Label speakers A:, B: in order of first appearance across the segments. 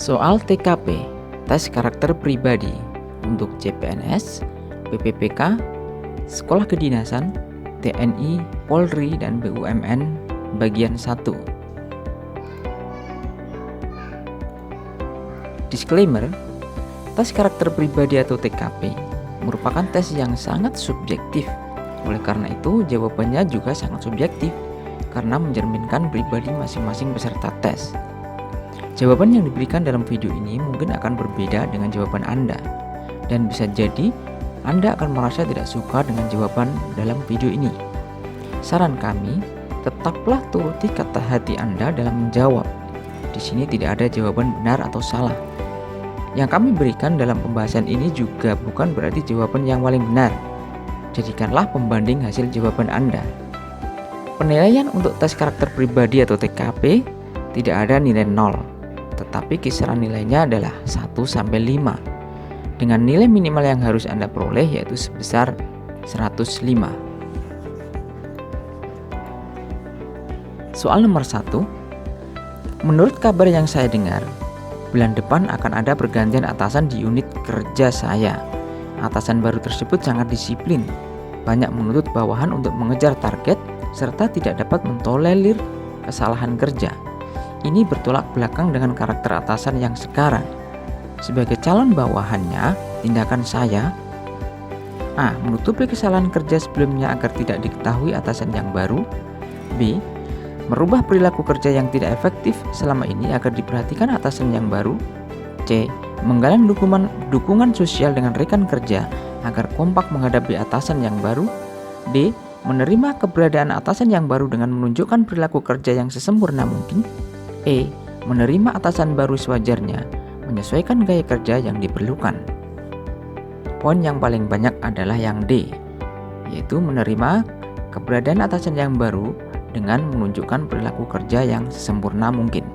A: Soal TKP, tes karakter pribadi untuk CPNS, PPPK, Sekolah Kedinasan, TNI, Polri, dan BUMN bagian 1. Disclaimer, tes karakter pribadi atau TKP merupakan tes yang sangat subjektif. Oleh karena itu, jawabannya juga sangat subjektif karena mencerminkan pribadi masing-masing peserta tes. Jawaban yang diberikan dalam video ini mungkin akan berbeda dengan jawaban Anda, dan bisa jadi Anda akan merasa tidak suka dengan jawaban dalam video ini. Saran kami, tetaplah turuti kata hati Anda dalam menjawab. Di sini tidak ada jawaban benar atau salah. Yang kami berikan dalam pembahasan ini juga bukan berarti jawaban yang paling benar. Jadikanlah pembanding hasil jawaban Anda. Penilaian untuk tes karakter pribadi atau TKP tidak ada nilai 0. Tetapi kisaran nilainya adalah 1-5 dengan nilai minimal yang harus Anda peroleh yaitu sebesar 105. Soal nomor 1. Menurut kabar yang saya dengar, bulan depan akan ada pergantian atasan di unit kerja saya. Atasan baru tersebut sangat disiplin, banyak menuntut bawahan untuk mengejar target serta tidak dapat mentolerir kesalahan kerja. Ini bertolak belakang dengan karakter atasan yang sekarang. Sebagai calon bawahannya, tindakan saya A. Menutupi kesalahan kerja sebelumnya agar tidak diketahui atasan yang baru. B. Merubah perilaku kerja yang tidak efektif selama ini agar diperhatikan atasan yang baru. C. Menggalang dukungan sosial dengan rekan kerja agar kompak menghadapi atasan yang baru. D. Menerima keberadaan atasan yang baru dengan menunjukkan perilaku kerja yang sesempurna mungkin. E. Menerima atasan baru sewajarnya, menyesuaikan gaya kerja yang diperlukan. Poin yang paling banyak adalah yang D, yaitu menerima keberadaan atasan yang baru dengan menunjukkan perilaku kerja yang sesempurna mungkin.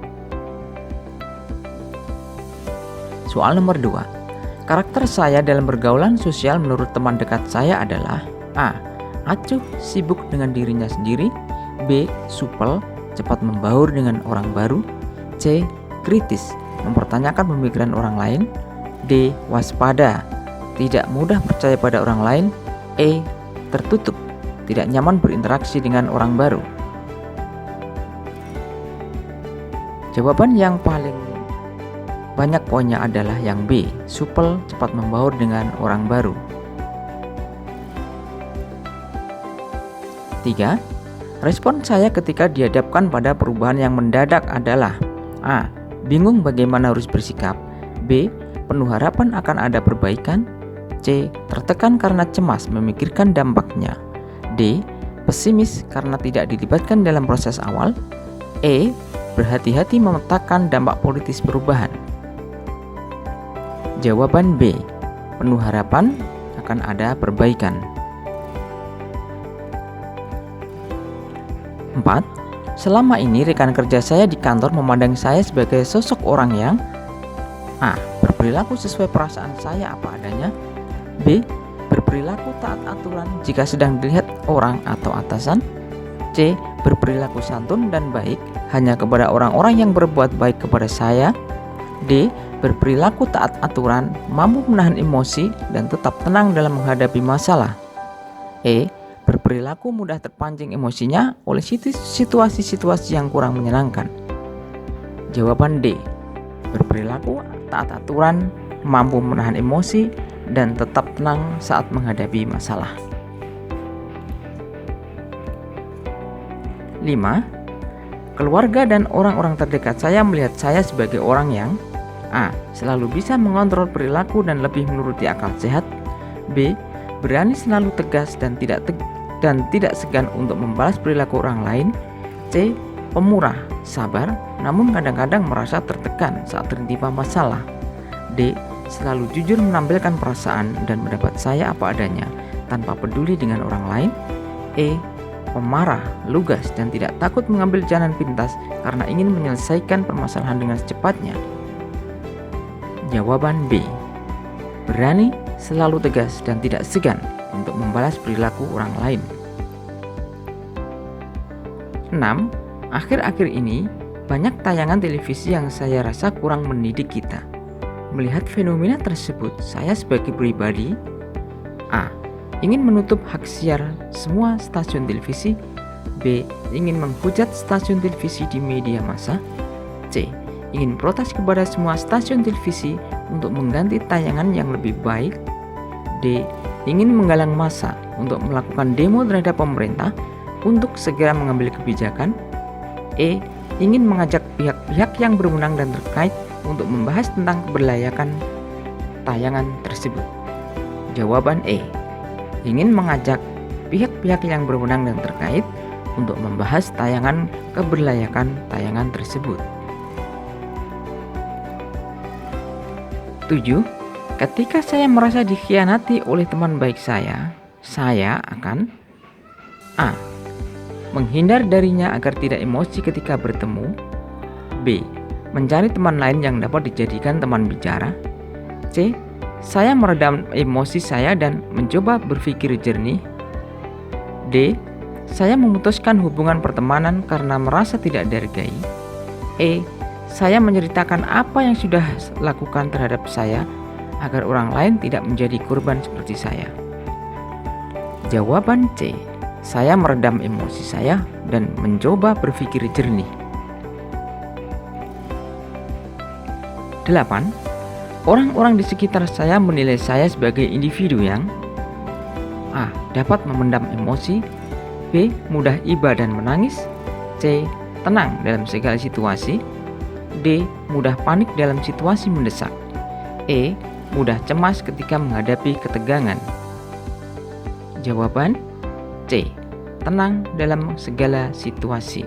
A: Soal nomor 2. Karakter saya dalam pergaulan sosial menurut teman dekat saya adalah A. Acuh, sibuk dengan dirinya sendiri. B. Supel, cepat membaur dengan orang baru. C. Kritis, mempertanyakan pemikiran orang lain. D. Waspada, tidak mudah percaya pada orang lain. E. Tertutup, tidak nyaman berinteraksi dengan orang baru. Jawaban yang paling banyak poinnya adalah yang B. Supel, cepat membaur dengan orang baru. 3. Respon saya ketika dihadapkan pada perubahan yang mendadak adalah A. Bingung bagaimana harus bersikap. B. Penuh harapan akan ada perbaikan. C. Tertekan karena cemas memikirkan dampaknya. D. Pesimis karena tidak dilibatkan dalam proses awal. E. Berhati-hati memetakan dampak politis perubahan. Jawaban B. Penuh harapan akan ada perbaikan. 4. Selama ini rekan kerja saya di kantor memandang saya sebagai sosok orang yang A. Berperilaku sesuai perasaan saya apa adanya. B. Berperilaku taat aturan jika sedang dilihat orang atau atasan. C. Berperilaku santun dan baik hanya kepada orang-orang yang berbuat baik kepada saya. D. Berperilaku taat aturan, mampu menahan emosi dan tetap tenang dalam menghadapi masalah. E. Berperilaku mudah terpancing emosinya oleh situasi-situasi yang kurang menyenangkan. Jawaban D. Berperilaku taat aturan, mampu menahan emosi, dan tetap tenang saat menghadapi masalah. 5. Keluarga dan orang-orang terdekat saya melihat saya sebagai orang yang A. Selalu bisa mengontrol perilaku dan lebih menuruti akal sehat. B. Berani selalu tegas dan tidak segan untuk membalas perilaku orang lain. C. Pemurah, sabar, namun kadang-kadang merasa tertekan saat tertimpa masalah. D. Selalu jujur menampilkan perasaan dan pendapat saya apa adanya, tanpa peduli dengan orang lain. E. Pemarah, lugas, dan tidak takut mengambil jalan pintas karena ingin menyelesaikan permasalahan dengan secepatnya. Jawaban B. Berani, selalu tegas, dan tidak segan untuk membalas perilaku orang lain. 6. Akhir-akhir ini banyak tayangan televisi yang saya rasa kurang mendidik kita. Melihat fenomena tersebut, saya sebagai pribadi A. Ingin menutup hak siar semua stasiun televisi. B. Ingin menghujat stasiun televisi di media massa. C. Ingin protes kepada semua stasiun televisi untuk mengganti tayangan yang lebih baik. D. Ingin menggalang massa untuk melakukan demo terhadap pemerintah untuk segera mengambil kebijakan. E. Ingin mengajak pihak-pihak yang berwenang dan terkait untuk membahas tentang keberlayakan tayangan tersebut. Jawaban E. Ingin mengajak pihak-pihak yang berwenang dan terkait untuk membahas keberlayakan tayangan tersebut. 7. Ketika saya merasa dikhianati oleh teman baik saya akan A. Menghindar darinya agar tidak emosi ketika bertemu. B. Mencari teman lain yang dapat dijadikan teman bicara. C. Saya meredam emosi saya dan mencoba berpikir jernih. D. Saya memutuskan hubungan pertemanan karena merasa tidak dihargai. E. Saya menceritakan apa yang sudah lakukan terhadap saya agar orang lain tidak menjadi korban seperti saya. Jawaban C. Saya meredam emosi saya dan mencoba berpikir jernih. 8. Orang-orang di sekitar saya menilai saya sebagai individu yang A. Dapat memendam emosi. B. Mudah iba dan menangis. C. Tenang dalam segala situasi. D. Mudah panik dalam situasi mendesak. E. Mudah cemas ketika menghadapi ketegangan. Jawaban C. Tenang dalam segala situasi.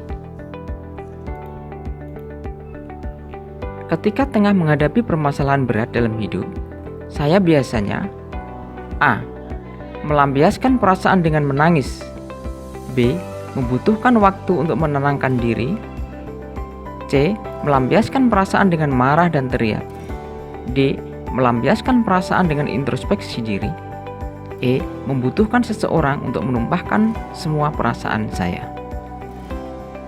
A: Ketika tengah menghadapi permasalahan berat dalam hidup, saya biasanya A. Melampiaskan perasaan dengan menangis. B. Membutuhkan waktu untuk menenangkan diri. C. Melampiaskan perasaan dengan marah dan teriak. D. Melampiaskan perasaan dengan introspeksi diri. E. Membutuhkan seseorang untuk menumpahkan semua perasaan saya.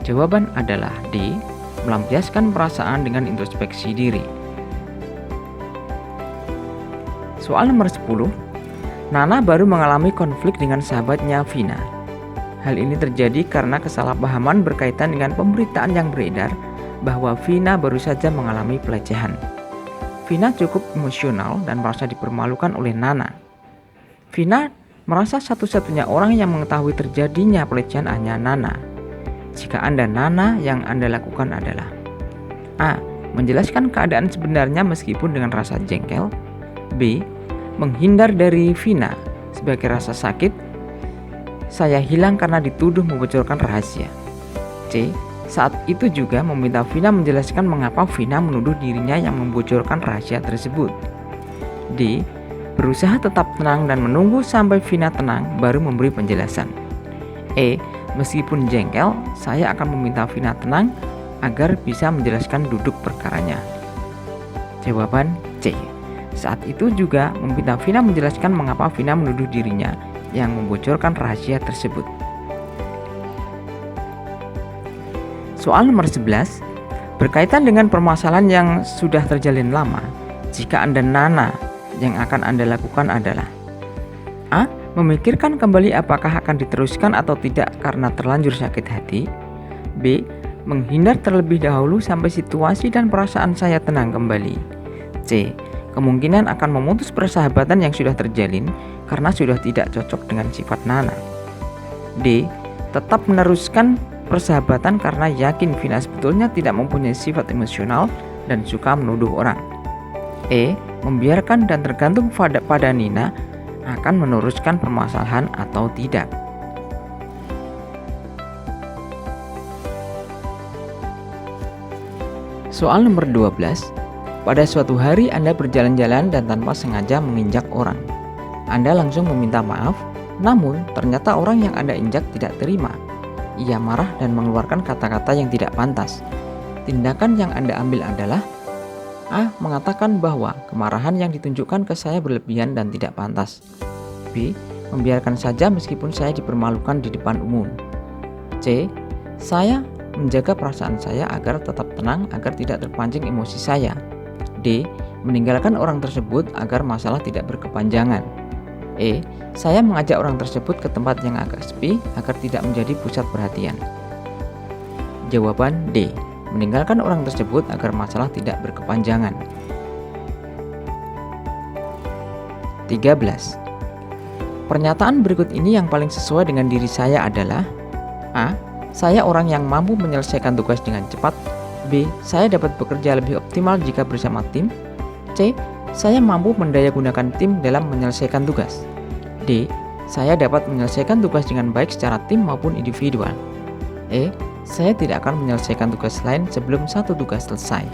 A: Jawaban adalah D. Melampiaskan perasaan dengan introspeksi diri. Soal nomor 10. Nana baru mengalami konflik dengan sahabatnya Vina. Hal ini terjadi karena kesalahpahaman berkaitan dengan pemberitaan yang beredar bahwa Vina baru saja mengalami pelecehan. Vina cukup emosional dan merasa dipermalukan oleh Nana. Vina merasa satu-satunya orang yang mengetahui terjadinya pelecehan hanya Nana. Jika Anda Nana, yang Anda lakukan adalah A. Menjelaskan keadaan sebenarnya meskipun dengan rasa jengkel. B. Menghindar dari Vina sebagai rasa sakit. Saya hilang karena dituduh membocorkan rahasia. C. Saat itu juga meminta Vina menjelaskan mengapa Vina menuduh dirinya yang membocorkan rahasia tersebut. D. Berusaha tetap tenang dan menunggu sampai Vina tenang baru memberi penjelasan. E. Meskipun jengkel, saya akan meminta Vina tenang agar bisa menjelaskan duduk perkaranya. Jawaban C. Saat itu juga meminta Vina menjelaskan mengapa Vina menuduh dirinya yang membocorkan rahasia tersebut. Soal nomor 11. Berkaitan dengan permasalahan yang sudah terjalin lama, jika Anda Nana, yang akan Anda lakukan adalah A. Memikirkan kembali apakah akan diteruskan atau tidak karena terlanjur sakit hati. B. Menghindar terlebih dahulu sampai situasi dan perasaan saya tenang kembali. C. Kemungkinan akan memutus persahabatan yang sudah terjalin karena sudah tidak cocok dengan sifat Nana. D. Tetap meneruskan persahabatan karena yakin Vina sebetulnya tidak mempunyai sifat emosional dan suka menuduh orang. E. Membiarkan dan tergantung pada Nina akan meneruskan permasalahan atau tidak. Soal nomor 12. Pada suatu hari Anda berjalan-jalan dan tanpa sengaja menginjak orang. Anda langsung meminta maaf, namun ternyata orang yang Anda injak tidak terima. Ia marah dan mengeluarkan kata-kata yang tidak pantas. Tindakan yang Anda ambil adalah A. Mengatakan bahwa kemarahan yang ditunjukkan ke saya berlebihan dan tidak pantas. B. Membiarkan saja meskipun saya dipermalukan di depan umum. C. Saya menjaga perasaan saya agar tetap tenang agar tidak terpancing emosi saya. D. Meninggalkan orang tersebut agar masalah tidak berkepanjangan. E. Saya mengajak orang tersebut ke tempat yang agak sepi agar tidak menjadi pusat perhatian. Jawaban D. Meninggalkan orang tersebut agar masalah tidak berkepanjangan. 13. Pernyataan berikut ini yang paling sesuai dengan diri saya adalah: A. Saya orang yang mampu menyelesaikan tugas dengan cepat. B. Saya dapat bekerja lebih optimal jika bersama tim. C. Saya mampu mendayagunakan tim dalam menyelesaikan tugas. D. Saya dapat menyelesaikan tugas dengan baik secara tim maupun individual. E. Saya tidak akan menyelesaikan tugas lain sebelum satu tugas selesai.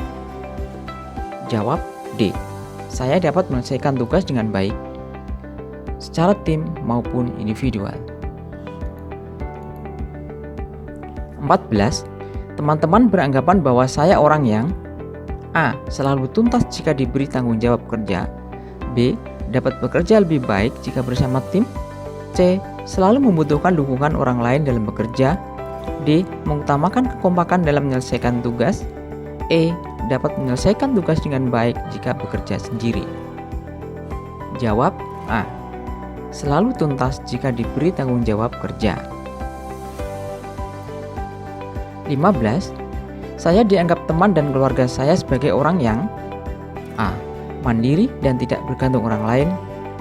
A: Jawab D. Saya dapat menyelesaikan tugas dengan baik secara tim maupun individual. 14. Teman-teman beranggapan bahwa saya orang yang: A. Selalu tuntas jika diberi tanggung jawab kerja. B. Dapat bekerja lebih baik jika bersama tim. C. Selalu membutuhkan dukungan orang lain dalam bekerja. D. Mengutamakan kekompakan dalam menyelesaikan tugas. E. Dapat menyelesaikan tugas dengan baik jika bekerja sendiri. Jawab A. Selalu tuntas jika diberi tanggung jawab kerja. 15. Saya dianggap teman dan keluarga saya sebagai orang yang: A. Mandiri dan tidak bergantung orang lain.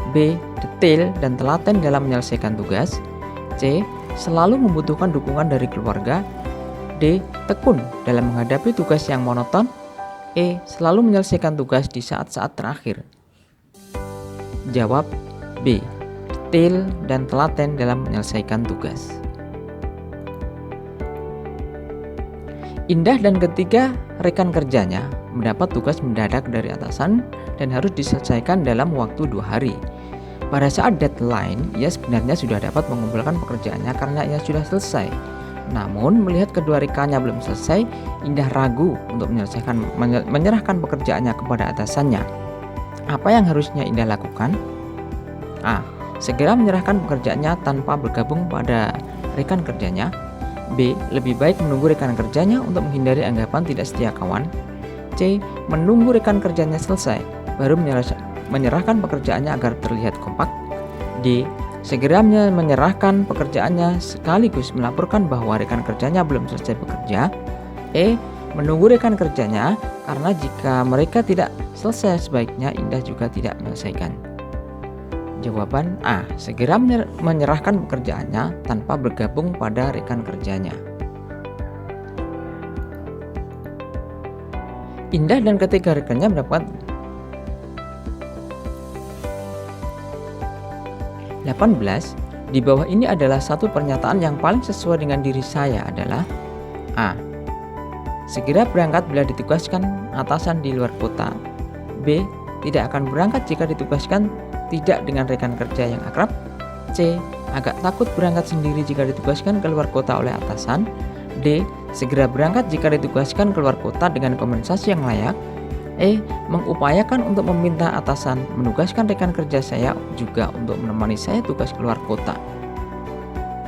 A: B. Detail dan telaten dalam menyelesaikan tugas. C. Selalu membutuhkan dukungan dari keluarga. D. Tekun dalam menghadapi tugas yang monoton. E. Selalu menyelesaikan tugas di saat-saat terakhir. Jawab B. Detail dan telaten dalam menyelesaikan tugas. Indah dan ketiga rekan kerjanya mendapat tugas mendadak dari atasan dan harus diselesaikan dalam waktu 2 hari. Pada saat deadline, ia sebenarnya sudah dapat mengumpulkan pekerjaannya karena ia sudah selesai. Namun, melihat kedua rekannya belum selesai, Indah ragu untuk menyerahkan pekerjaannya kepada atasannya. Apa yang harusnya Indah lakukan? A. Segera menyerahkan pekerjaannya tanpa bergabung pada rekan kerjanya. B. Lebih baik menunggu rekan kerjanya untuk menghindari anggapan tidak setia kawan. C. Menunggu rekan kerjanya selesai, baru menyerahkan pekerjaannya agar terlihat kompak. D. Segera menyerahkan pekerjaannya sekaligus melaporkan bahwa rekan kerjanya belum selesai bekerja. E. Menunggu rekan kerjanya karena jika mereka tidak selesai sebaiknya Indah juga tidak menyelesaikan. Jawaban A. Segera menyerahkan pekerjaannya tanpa bergabung pada rekan kerjanya. Indah dan ketiga rekannya mendapat 18. Di bawah ini adalah satu pernyataan yang paling sesuai dengan diri saya adalah: A. Segera berangkat bila ditugaskan atasan di luar kota. B. Tidak akan berangkat jika ditugaskan tidak dengan rekan kerja yang akrab. C. Agak takut berangkat sendiri jika ditugaskan keluar kota oleh atasan. D. Segera berangkat jika ditugaskan keluar kota dengan kompensasi yang layak. E. Mengupayakan untuk meminta atasan menugaskan rekan kerja saya juga untuk menemani saya tugas keluar kota.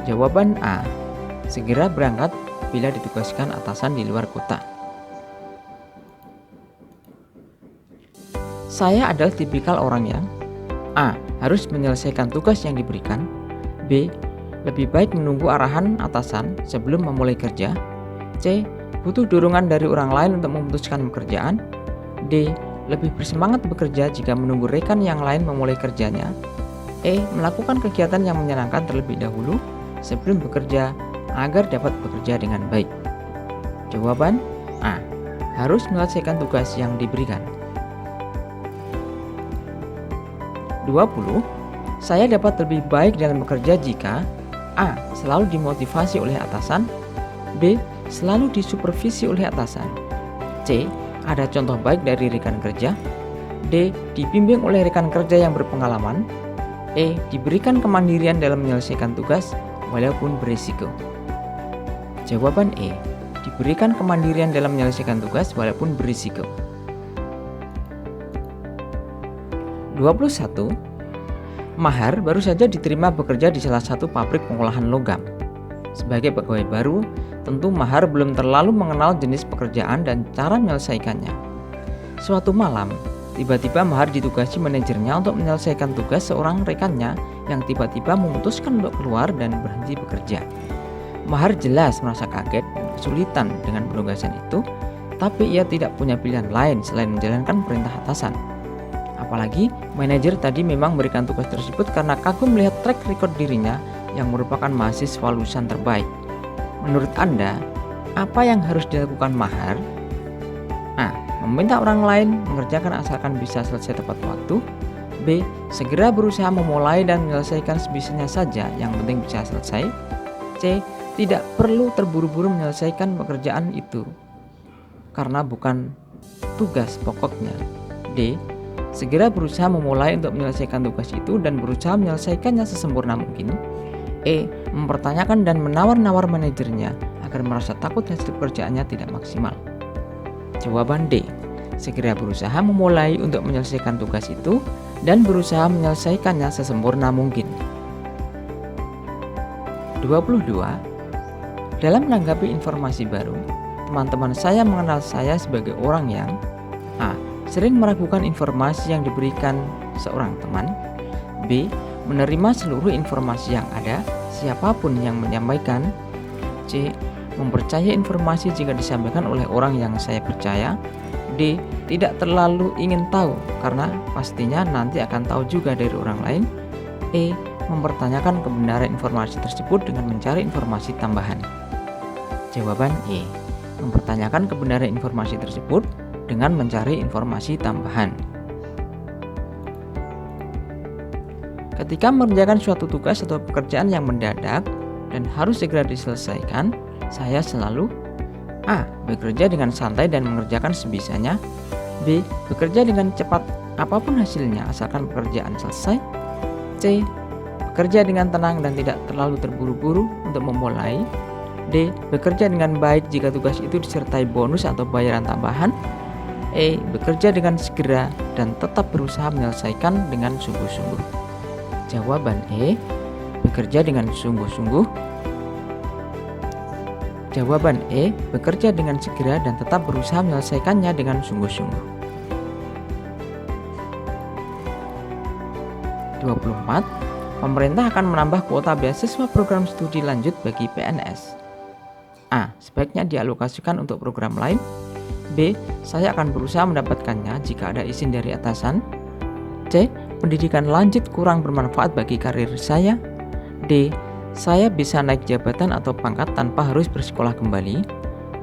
A: Jawaban A. Segera berangkat bila ditugaskan atasan di luar kota. Saya adalah tipikal orang yang: A. Harus menyelesaikan tugas yang diberikan. B. Lebih baik menunggu arahan atasan sebelum memulai kerja. C. Butuh dorongan dari orang lain untuk memutuskan pekerjaan. D. Lebih bersemangat bekerja jika menunggu rekan yang lain memulai kerjanya. E. Melakukan kegiatan yang menyenangkan terlebih dahulu sebelum bekerja agar dapat bekerja dengan baik. Jawaban A. Harus menyelesaikan tugas yang diberikan. 20. Saya dapat lebih baik dalam bekerja jika: A. Selalu dimotivasi oleh atasan. B. Selalu disupervisi oleh atasan. C. Ada contoh baik dari rekan kerja. D. Dibimbing oleh rekan kerja yang berpengalaman. E. Diberikan kemandirian dalam menyelesaikan tugas walaupun berisiko. Jawaban E. Diberikan kemandirian dalam menyelesaikan tugas walaupun berisiko. 21. Mahar baru saja diterima bekerja di salah satu pabrik pengolahan logam. Sebagai pegawai baru, tentu mahar belum terlalu mengenal jenis pekerjaan dan cara menyelesaikannya. Suatu malam, tiba-tiba Mahar ditugasi manajernya untuk menyelesaikan tugas seorang rekannya yang tiba-tiba memutuskan untuk keluar dan berhenti bekerja. Mahar jelas merasa kaget dan kesulitan dengan penugasan itu, tapi ia tidak punya pilihan lain selain menjalankan perintah atasan. Apalagi manajer tadi memang memberikan tugas tersebut karena kagum melihat track record dirinya yang merupakan mahasiswa lulusan terbaik. Menurut Anda, apa yang harus dilakukan Mahar? A. Meminta orang lain mengerjakan asalkan bisa selesai tepat waktu. B. Segera berusaha memulai dan menyelesaikan sebisanya saja, yang penting bisa selesai. C. Tidak perlu terburu-buru menyelesaikan pekerjaan itu karena bukan tugas pokoknya. D. Segera berusaha memulai untuk menyelesaikan tugas itu dan berusaha menyelesaikannya sesempurna mungkin. E. Mempertanyakan dan menawar-nawar manajernya agar merasa takut hasil pekerjaannya tidak maksimal. Jawaban D. Segera berusaha memulai untuk menyelesaikan tugas itu dan berusaha menyelesaikannya sesempurna mungkin. 22. Dalam menanggapi informasi baru, teman-teman saya mengenal saya sebagai orang yang A. Sering meragukan informasi yang diberikan seorang teman. B. Menerima seluruh informasi yang ada, siapapun yang menyampaikan. C. Mempercayai informasi jika disampaikan oleh orang yang saya percaya. D. Tidak terlalu ingin tahu karena pastinya nanti akan tahu juga dari orang lain. E. Mempertanyakan kebenaran informasi tersebut dengan mencari informasi tambahan. Jawaban E. Mempertanyakan kebenaran informasi tersebut dengan mencari informasi tambahan. Ketika mengerjakan suatu tugas atau pekerjaan yang mendadak dan harus segera diselesaikan, saya selalu A. Bekerja dengan santai dan mengerjakan sebisanya. B. Bekerja dengan cepat apapun hasilnya asalkan pekerjaan selesai. C. Bekerja dengan tenang dan tidak terlalu terburu-buru untuk memulai. D. Bekerja dengan baik jika tugas itu disertai bonus atau bayaran tambahan. E. Bekerja dengan segera dan tetap berusaha menyelesaikan dengan sungguh-sungguh. Jawaban E. Bekerja dengan sungguh-sungguh. Jawaban E. Bekerja dengan segera dan tetap berusaha menyelesaikannya dengan sungguh-sungguh. 24. Pemerintah akan menambah kuota beasiswa program studi lanjut bagi PNS. A. Sebaiknya dialokasikan untuk program lain. B. Saya akan berusaha mendapatkannya jika ada izin dari atasan. C. Pendidikan lanjut kurang bermanfaat bagi karir saya. D. Saya bisa naik jabatan atau pangkat tanpa harus bersekolah kembali.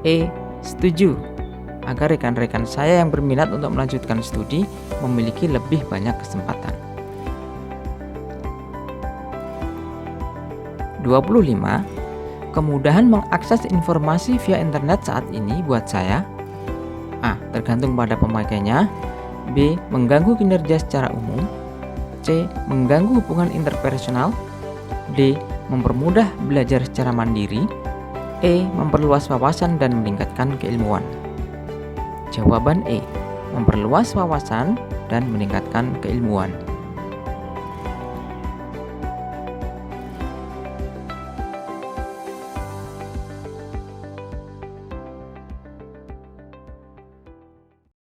A: E. Setuju agar rekan-rekan saya yang berminat untuk melanjutkan studi memiliki lebih banyak kesempatan. 25. Kemudahan mengakses informasi via internet saat ini buat saya A. Tergantung pada pemakainya. B. Mengganggu kinerja secara umum. C. Mengganggu hubungan interpersonal. D. Mempermudah belajar secara mandiri. E. Memperluas wawasan dan meningkatkan keilmuan. Jawaban E. Memperluas wawasan dan meningkatkan keilmuan.